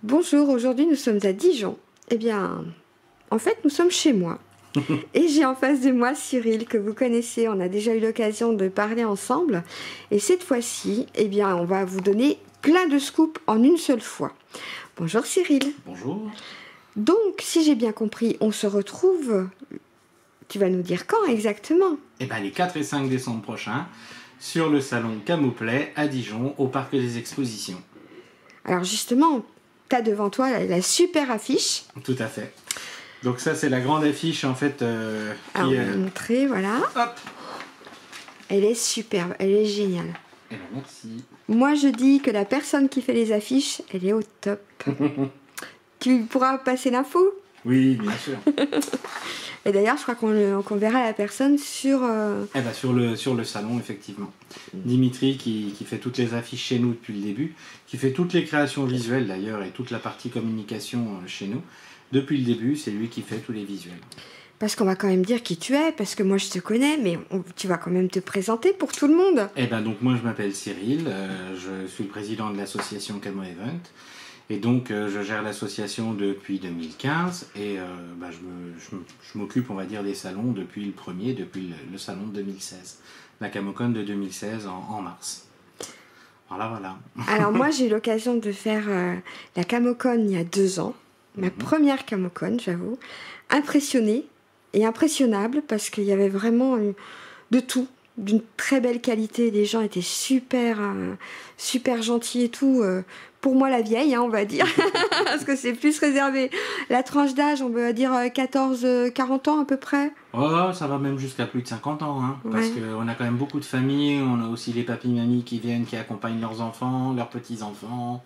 Bonjour, aujourd'hui nous sommes à Dijon. Eh bien, en fait, nous sommes chez moi. Et j'ai en face de moi Cyril, que vous connaissez. On a déjà eu l'occasion de parler ensemble. Et cette fois-ci, eh bien, on va vous donner plein de scoops en une seule fois. Bonjour Cyril. Bonjour. Donc, si j'ai bien compris, on se retrouve... Tu vas nous dire quand exactement? Eh bien, les 4 et 5 décembre prochains, sur le salon Camoplay à Dijon, au Parc des Expositions. Alors justement, tu as devant toi la super affiche. Tout à fait. Donc ça, c'est la grande affiche, en fait, Alors, on va montrer, voilà. Hop. Elle est superbe, elle est géniale. Eh bien, merci. Moi, je dis que la personne qui fait les affiches, elle est au top. Tu pourras passer l'info? Oui, bien sûr. Et d'ailleurs, je crois qu'on verra la personne sur... Eh ben, sur le salon, effectivement. Dimitri, qui fait toutes les affiches chez nous depuis le début, qui fait toutes les créations visuelles, d'ailleurs, et toute la partie communication chez nous. Depuis le début, c'est lui qui fait tous les visuels. Parce qu'on va quand même dire qui tu es, parce que moi, je te connais, mais tu vas quand même te présenter pour tout le monde. Eh ben, donc, moi, je m'appelle Cyril, je suis le président de l'association Camo Event. Et donc, je gère l'association depuis 2015 et je m'occupe, on va dire, des salons depuis le premier, depuis le salon de 2016. La Camocon de 2016 en mars. Voilà. Alors moi, j'ai eu l'occasion de faire la Camocon il y a 2 ans. Ma première Camocon, j'avoue. Impressionnée et impressionnable parce qu'il y avait vraiment de tout. D'une très belle qualité, les gens étaient super gentils et tout. Pour moi, la vieille, on va dire, parce que c'est plus réservé. La tranche d'âge, on va dire 14-40 ans à peu près. Oh, ça va même jusqu'à plus de 50 ans, hein, parce qu'on a quand même beaucoup de familles. On a aussi les papis-mamies qui viennent, qui accompagnent leurs enfants, leurs petits-enfants.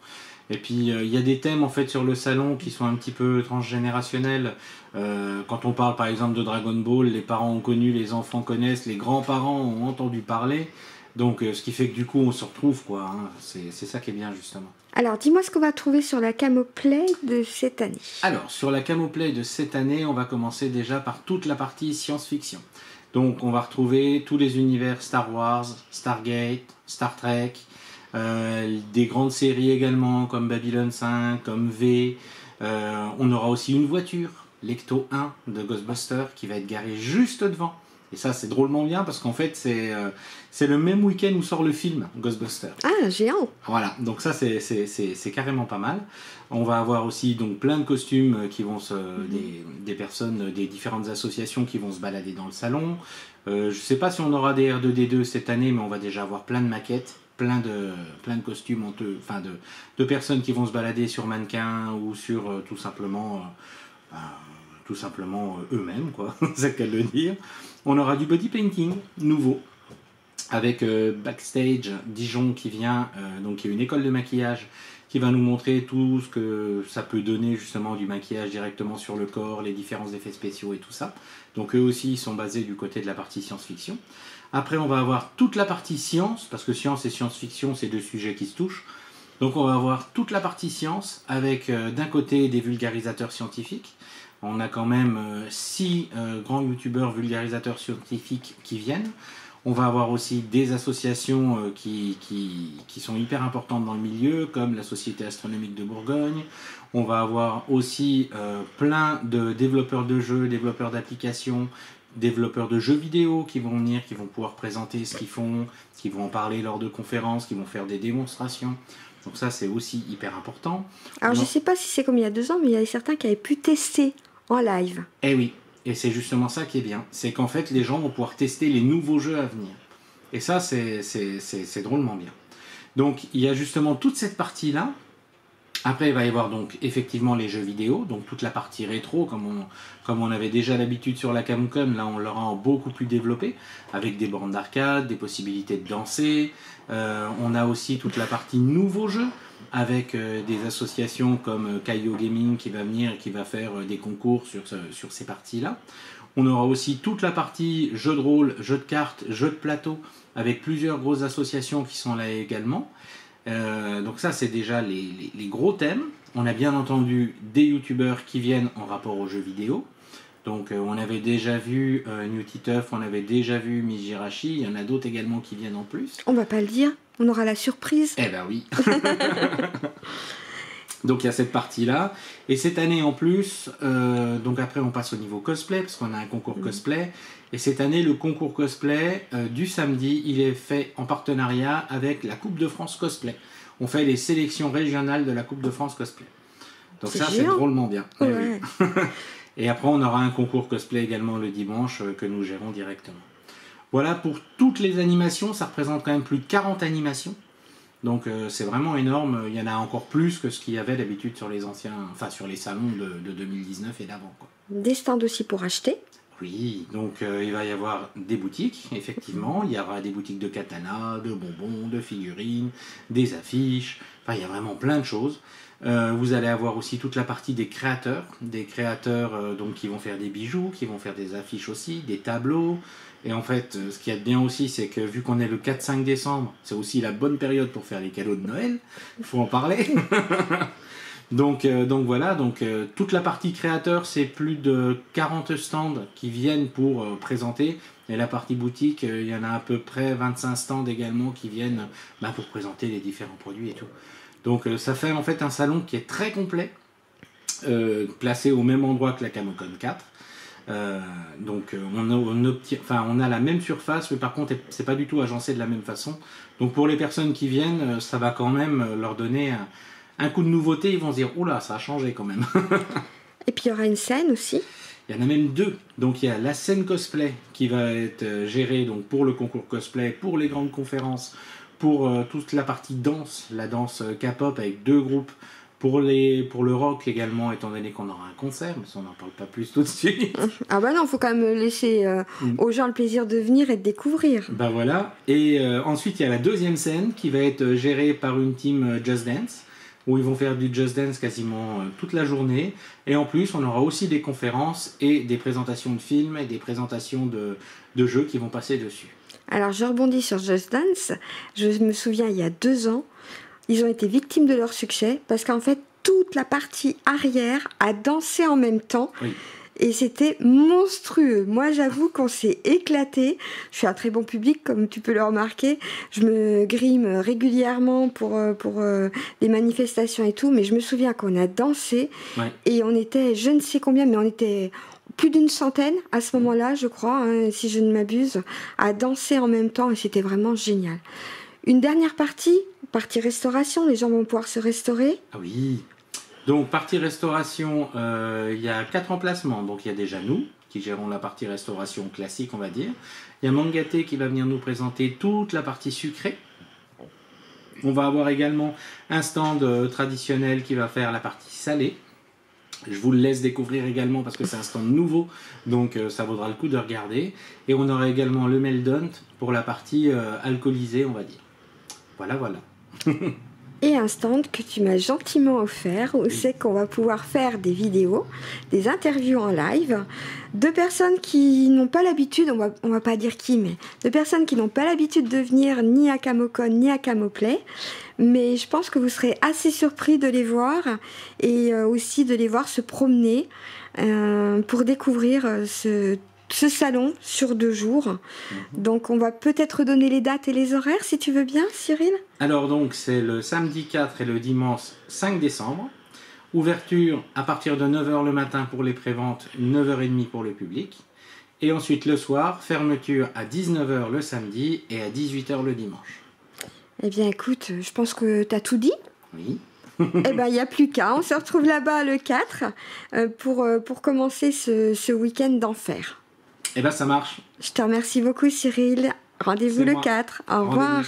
Et puis, il y a des thèmes, en fait, sur le salon qui sont un petit peu transgénérationnels. Quand on parle, par exemple, de Dragon Ball, les parents ont connu, les enfants connaissent, les grands-parents ont entendu parler. Donc, ce qui fait que, du coup, on se retrouve, quoi. Hein. C'est ça qui est bien, justement. Alors, dis-moi ce qu'on va trouver sur la Camoplay de cette année. Alors, sur la Camoplay de cette année, on va commencer déjà par toute la partie science-fiction. Donc, on va retrouver tous les univers Star Wars, Stargate, Star Trek... des grandes séries également comme Babylon 5, comme V. On aura aussi une voiture, l'Ecto 1 de Ghostbusters, qui va être garée juste devant. Et ça, c'est drôlement bien parce qu'en fait, c'est le même week-end où sort le film Ghostbusters. Ah, géant! Voilà, donc ça, c'est carrément pas mal. On va avoir aussi donc plein de costumes qui vont des personnes des différentes associations qui vont se balader dans le salon. Je sais pas si on aura des R2D2 cette année, mais on va déjà avoir plein de maquettes. Plein de costumes de personnes qui vont se balader sur mannequin ou sur tout simplement eux-mêmes, quoi, c'est qu'à le dire. On aura du body painting nouveau avec Backstage Dijon qui vient, donc qui est une école de maquillage qui va nous montrer tout ce que ça peut donner justement du maquillage directement sur le corps, les différents effets spéciaux et tout ça. Donc eux aussi ils sont basés du côté de la partie science-fiction. Après, on va avoir toute la partie science, parce que science et science-fiction, c'est deux sujets qui se touchent. Donc, on va avoir toute la partie science, avec d'un côté des vulgarisateurs scientifiques. On a quand même 6 grands youtubeurs vulgarisateurs scientifiques qui viennent. On va avoir aussi des associations qui sont hyper importantes dans le milieu, comme la Société astronomique de Bourgogne. On va avoir aussi plein de développeurs de jeux, développeurs d'applications, développeurs de jeux vidéo qui vont venir, qui vont pouvoir présenter ce qu'ils font, qui vont en parler lors de conférences, qui vont faire des démonstrations. Donc ça, c'est aussi hyper important. Alors, je ne sais pas si c'est comme il y a 2 ans, mais il y a certains qui avaient pu tester en live. Eh oui, et c'est justement ça qui est bien. C'est qu'en fait, les gens vont pouvoir tester les nouveaux jeux à venir. Et ça, c'est drôlement bien. Donc, il y a justement toute cette partie-là. Après, il va y avoir donc effectivement les jeux vidéo, donc toute la partie rétro, comme on avait déjà l'habitude sur la Camocon, là on l'aura en beaucoup plus développé, avec des bornes d'arcade, des possibilités de danser. On a aussi toute la partie nouveaux jeux, avec des associations comme Kaio Gaming qui va venir et qui va faire des concours sur ces parties-là. On aura aussi toute la partie jeux de rôle, jeux de cartes, jeux de plateau, avec plusieurs grosses associations qui sont là également. Donc ça c'est déjà les gros thèmes. On a bien entendu des youtubeurs qui viennent en rapport aux jeux vidéo. Donc on avait déjà vu New Titeuf, on avait déjà vu Mijirachi, il y en a d'autres également qui viennent en plus. On va pas le dire, on aura la surprise. Eh ben oui. Donc il y a cette partie-là. Et cette année en plus, donc après on passe au niveau cosplay, parce qu'on a un concours cosplay. Et cette année, le concours cosplay du samedi, il est fait en partenariat avec la Coupe de France Cosplay. On fait les sélections régionales de la Coupe de France Cosplay. Donc ça, c'est drôlement bien. Ouais. Oui. Et après, on aura un concours cosplay également le dimanche que nous gérons directement. Voilà, pour toutes les animations, ça représente quand même plus de 40 animations. Donc c'est vraiment énorme. Il y en a encore plus que ce qu'il y avait d'habitude sur les anciens, enfin sur les salons de 2019 et d'avant, quoi. Des stands aussi pour acheter. Oui, donc il va y avoir des boutiques, effectivement. Il y aura des boutiques de katana, de bonbons, de figurines, des affiches. Enfin, il y a vraiment plein de choses. Vous allez avoir aussi toute la partie des créateurs donc, qui vont faire des bijoux, qui vont faire des affiches aussi, des tableaux. Et en fait, ce qu'il y a de bien aussi, c'est que vu qu'on est le 4-5 décembre, c'est aussi la bonne période pour faire les cadeaux de Noël. Il faut en parler. Donc voilà, toute la partie créateur, c'est plus de 40 stands qui viennent pour présenter. Et la partie boutique, il y en a à peu près 25 stands également qui viennent pour présenter les différents produits et tout. Donc ça fait en fait un salon qui est très complet, placé au même endroit que la Camocon 4. On a la même surface, mais par contre c'est pas du tout agencé de la même façon. Donc pour les personnes qui viennent, ça va quand même leur donner un coup de nouveauté. Ils vont se dire oula, ça a changé quand même. Et puis il y aura une scène aussi. Il y en a même deux. Donc il y a la scène cosplay qui va être gérée donc pour le concours cosplay, pour les grandes conférences, pour toute la partie danse, la danse K-pop avec deux groupes. Pour le rock également, étant donné qu'on aura un concert, mais ça on n'en parle pas plus tout de suite. Ah bah non, il faut quand même laisser aux gens le plaisir de venir et de découvrir. Bah voilà. Et ensuite il y a la deuxième scène qui va être gérée par une team Just Dance, où ils vont faire du Just Dance quasiment toute la journée. Et en plus, on aura aussi des conférences et des présentations de films et des présentations de jeux qui vont passer dessus. Alors je rebondis sur Just Dance. Je me souviens, il y a 2 ans, ils ont été victimes de leur succès parce qu'en fait, toute la partie arrière a dansé en même temps. Oui. Et c'était monstrueux. Moi, j'avoue qu'on s'est éclaté. Je suis un très bon public, comme tu peux le remarquer. Je me grime régulièrement pour les manifestations et tout. Mais je me souviens qu'on a dansé. Ouais. Et on était, je ne sais combien, mais on était plus d'une centaine à ce moment-là, je crois, hein, si je ne m'abuse, à danser en même temps. Et c'était vraiment génial. Une dernière partie restauration. Les gens vont pouvoir se restaurer. Ah oui. Donc, partie restauration, il y a 4 emplacements. Donc, il y a déjà nous, qui gérons la partie restauration classique, on va dire. Il y a Mangaté qui va venir nous présenter toute la partie sucrée. On va avoir également un stand traditionnel qui va faire la partie salée. Je vous le laisse découvrir également parce que c'est un stand nouveau, donc ça vaudra le coup de regarder. Et on aura également le Meldont pour la partie alcoolisée, on va dire. Voilà. Et un stand que tu m'as gentiment offert, où c'est qu'on va pouvoir faire des vidéos, des interviews en live, de personnes qui n'ont pas l'habitude, on va pas dire qui, mais de personnes qui n'ont pas l'habitude de venir ni à Camocon ni à Camoplay. Mais je pense que vous serez assez surpris de les voir et aussi de les voir se promener pour découvrir ce salon sur 2 jours. Donc on va peut-être donner les dates et les horaires si tu veux bien, Cyril. Alors donc c'est le samedi 4 et le dimanche 5 décembre. Ouverture à partir de 9h le matin pour les préventes, 9h30 pour le public. Et ensuite le soir, fermeture à 19h le samedi et à 18h le dimanche. Eh bien écoute, je pense que tu as tout dit. Oui. Eh bien, il n'y a plus qu'à. On se retrouve là-bas le 4 pour commencer ce week-end d'enfer. Eh bien, ça marche. Je te remercie beaucoup, Cyril. Rendez-vous le 4. Au revoir.